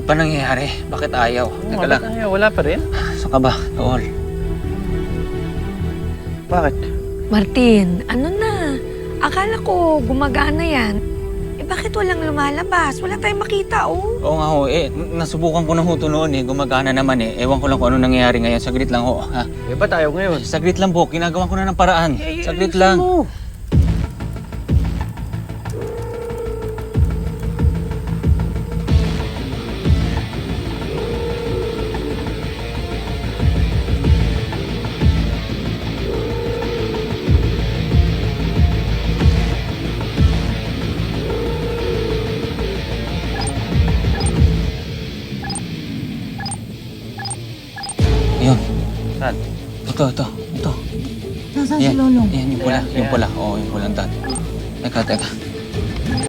pa nangyayari? Bakit ayaw? Teka lang. Ayaw? Wala pa rin? Saan ka ba, Tol? Bakit? Martin, ano na? Akala ko gumagana yan. Eh bakit walang lumalabas? Wala tayong makita, oh. Oo nga ho, nasubukan ko na ho ito noon gumagana naman Ewan ko lang kung ano nangyayari ngayon. Saglit lang ho, ha? Eh, ba't ayaw ngayon? Saglit lang po, ginagawa ko na ng paraan. Saglit lang. Ayun. Saan? Ito. Nasaan si Lolong? Yan, yung pula. Oo, yung pulang dad. Teka.